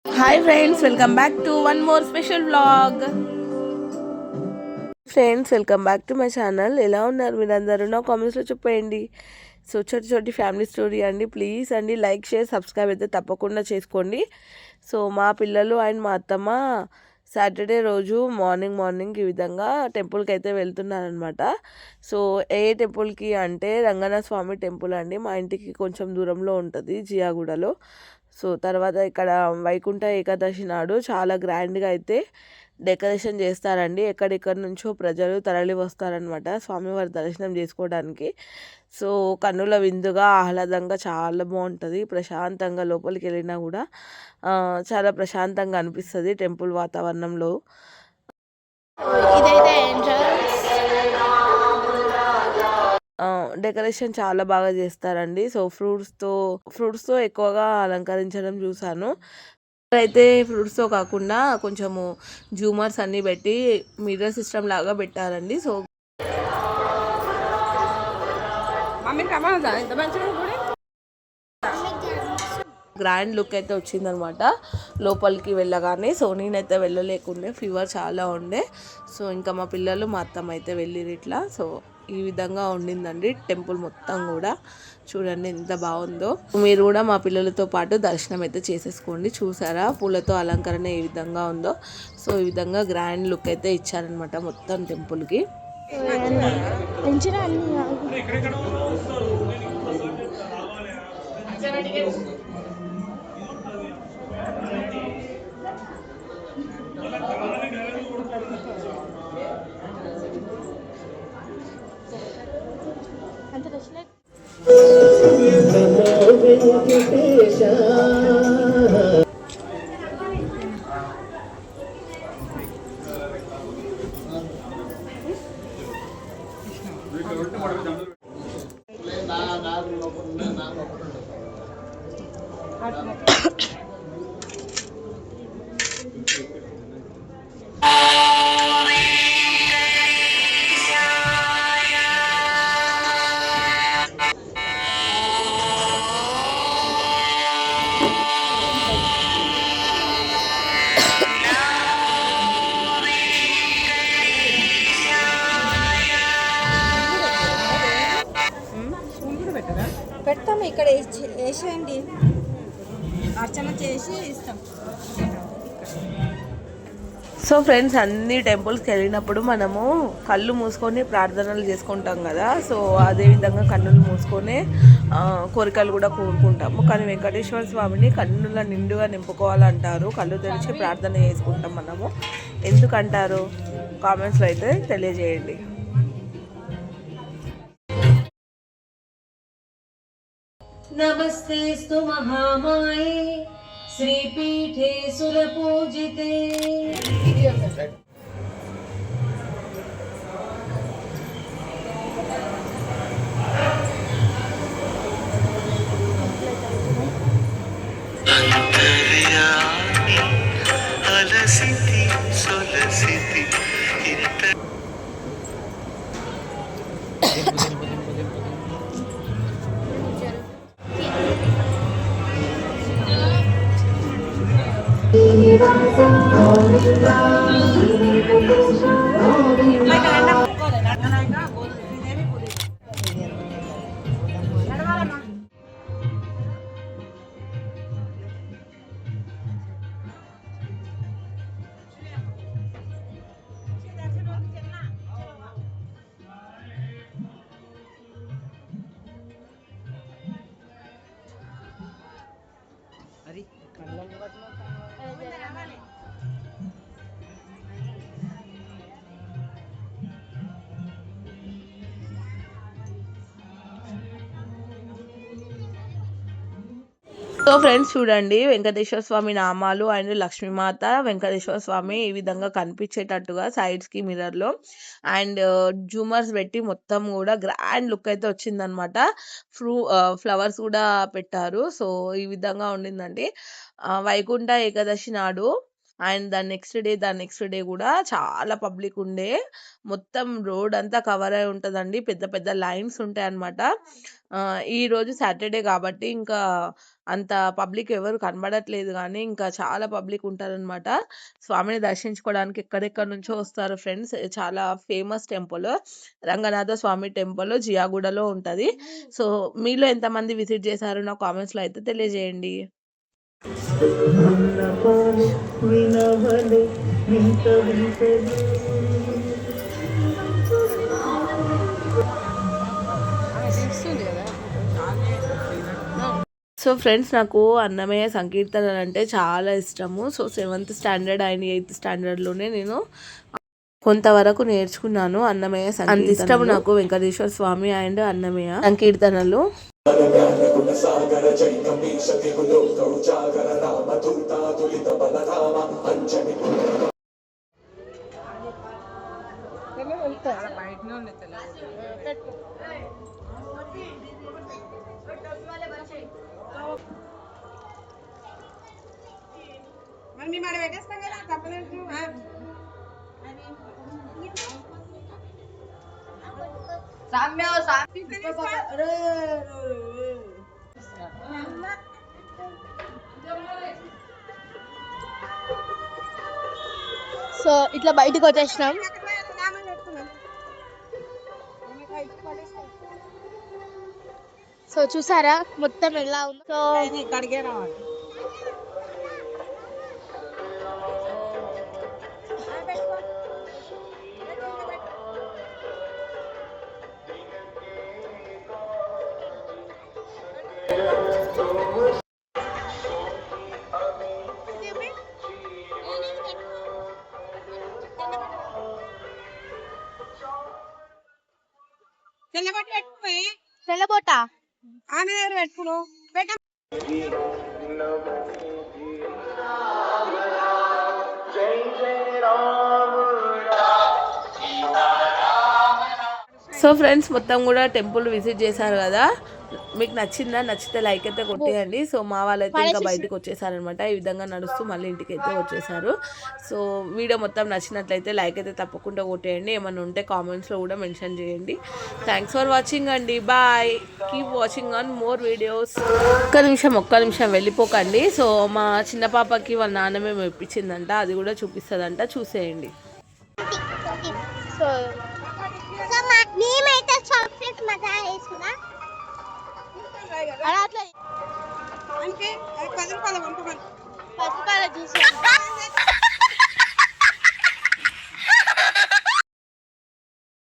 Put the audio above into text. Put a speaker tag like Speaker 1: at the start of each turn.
Speaker 1: Hi friends, welcome back to one more special vlog. Friends, welcome back to my channel. ఎలా ఉన్నారు మీరందరూ? నా కామెంట్స్లో చెప్పేయండి. సో చోటి చోటి ఫ్యామిలీ స్టోరీ అండి. ప్లీజ్ అండి, లైక్ షేర్ సబ్స్క్రైబ్ అయితే తప్పకుండా చేసుకోండి. సో మా పిల్లలు అండ్ మా అత్తమ్మ సాటర్డే రోజు మార్నింగ్ మార్నింగ్ ఈ విధంగా టెంపుల్కి అయితే వెళ్తున్నారనమాట. సో ఏ టెంపుల్కి అంటే రంగనాథ స్వామి టెంపుల్ అండి. మా ఇంటికి కొంచెం దూరంలో ఉంటుంది, జియాగూడలో. సో తర్వాత ఇక్కడ వైకుంఠ ఏకాదశి నాడు చాలా గ్రాండ్గా అయితే డెకరేషన్ చేస్తారండి. ఎక్కడెక్కడి నుంచో ప్రజలు తరలి వస్తారనమాట స్వామివారి దర్శనం చేసుకోవడానికి. సో కన్నుల విందుగా ఆహ్లాదంగా చాలా బాగుంటుంది. ప్రశాంతంగా లోపలికి వెళ్ళినా కూడా చాలా ప్రశాంతంగా అనిపిస్తుంది టెంపుల్ వాతావరణంలో. ఇదైతే ఎంట్రన్స్. డెకరేషన్ చాలా బాగా చేస్తారండి. సో ఫ్రూట్స్తో ఎక్కువగా అలంకరించడం చూసాను. అయితే ఫ్రూట్స్తో కాకుండా కొంచెము జూమర్స్ అన్నీ పెట్టి మిర్రర్ సిస్టమ్ లాగా పెట్టారండి. సో గ్రాండ్ లుక్ అయితే వచ్చిందనమాట లోపలికి వెళ్ళగానే. సో నేనైతే వెళ్ళలేకుండే, ఫీవర్ చాలా ఉండే. సో ఇంకా మా పిల్లలు మా అత్తమ్మ అయితే వెళ్ళిరు ఇట్లా. సో ఈ విధంగా ఉండిందండి టెంపుల్ మొత్తం కూడా. చూడండి ఎంత బాగుందో. మీరు కూడా మా పిల్లలతో పాటు దర్శనం అయితే చేసేసుకోండి. చూసారా పూలతో అలంకరణ ఏ విధంగా ఉందో. సో ఈ విధంగా గ్రాండ్ లుక్ అయితే ఇచ్చారనమాట మొత్తం టెంపుల్కి.
Speaker 2: పెడతాము ఇక్కడ వేసేయండి, అర్చన చేసి ఇస్తాం.
Speaker 1: సో ఫ్రెండ్స్, అన్ని టెంపుల్స్కి వెళ్ళినప్పుడు మనము కళ్ళు మూసుకొని ప్రార్థనలు చేసుకుంటాం కదా. సో అదేవిధంగా కన్నులు మూసుకొని కోరికలు కూడా కోరుకుంటాము. కానీ వెంకటేశ్వర స్వామిని కన్నుల నిండుగా నింపుకోవాలంటారు. కళ్ళు తెరిచి ప్రార్థన చేసుకుంటాం మనము. ఎందుకంటారు కామెంట్స్లో అయితే తెలియజేయండి.
Speaker 3: नमस्तेस्तु महामाये श्रीपीठे सुरपूजिते। अंतर्यामी अलसिति सुलसिति
Speaker 1: సో ఫ్రెండ్స్ చూడండి, వెంకటేశ్వర స్వామి నామాలు అండ్ లక్ష్మీమాత, వెంకటేశ్వర స్వామి ఈ విధంగా కనిపించేటట్టుగా సైడ్స్కి మిర్రర్లో అండ్ జూమర్స్ పెట్టి మొత్తం కూడా గ్రాండ్ లుక్ అయితే వచ్చిందనమాట. ఫ్లవర్స్ కూడా పెట్టారు. సో ఈ విధంగా ఉండిందండి. వైకుంఠ ఏకాదశి నాడు అండ్ దాని నెక్స్ట్ డే కూడా చాలా పబ్లిక్ ఉండే. మొత్తం రోడ్ అంతా కవర్ అయి ఉంటదండి. పెద్ద పెద్ద లైన్స్ ఉంటాయన్నమాట. ఈరోజు సాటర్డే కాబట్టి ఇంకా అంత పబ్లిక్ ఎవరు కనబడట్లేదు గానీ, ఇంకా చాలా పబ్లిక్ ఉంటారనమాట. స్వామిని దర్శించుకోవడానికి ఎక్కడెక్కడి నుంచో వస్తారు ఫ్రెండ్స్. చాలా famous temple. Ranganatha Swamy temple జియాగూడలో ఉంటది. సో, మీలో ఎంతమంది విజిట్ చేశారో నాకు కామెంట్స్‌లో అయితే తెలియజేయండి.
Speaker 4: వినవలె వింత వింతలు
Speaker 1: సో ఫ్రెండ్స్, నాకు అన్నమయ్య సంకీర్తనలు అంటే చాలా ఇష్టము. So 7th standard and 8th స్టాండర్డ్లోనే నేను కొంతవరకు నేర్చుకున్నాను అన్నమయ్య సంకీర్తనలు. అంత ఇష్టం నాకు వెంకటేశ్వర స్వామి అండ్ అన్నమయ్య సంకీర్తనలు.
Speaker 4: సాగర జైకమీశ దిగులో కౌజాగర రామ ధూతాతులిత బలరామ అంజని
Speaker 5: సో ఇట్లా బయటకు వచ్చేసినాం. సో చూసారా మొత్తం ఎలా ఉంది. సో
Speaker 2: ఇక్కడికే రావాలి.
Speaker 5: తెల్లబోట
Speaker 2: ఆమె దగ్గర పెట్టుకును పెట్ట.
Speaker 1: సో ఫ్రెండ్స్, మొత్తం కూడా టెంపుల్ విజిట్ చేశారు కదా. మీకు నచ్చిందా? నచ్చితే లైక్ అయితే కొట్టేయండి. సో మా వాళ్ళైతే ఇంకా బయటకు వచ్చేసారనమాట. ఈ విధంగా నడుస్తూ మళ్ళీ ఇంటికి అయితే వచ్చేసారు. సో వీడియో మొత్తం నచ్చినట్లయితే లైక్ అయితే తప్పకుండా కొట్టేయండి. ఏమైనా ఉంటే కామెంట్స్లో కూడా మెన్షన్ చేయండి. థ్యాంక్స్ ఫర్ వాచింగ్ అండి. Bye. Keep watching on more videos. ఒక్క నిమిషం వెళ్ళిపోకండి. సో మా చిన్న పాపకి వాళ్ళ నాన్నమే మెప్పించిందంట, అది కూడా చూపిస్తుందంట, చూసేయండి.
Speaker 5: సో మేమైతే చాక్లెట్ మజా వేసుకున్నా అట్లా
Speaker 2: అంటే 10 రూపాయల వంట
Speaker 5: 10 రూపాయల జ్యూస్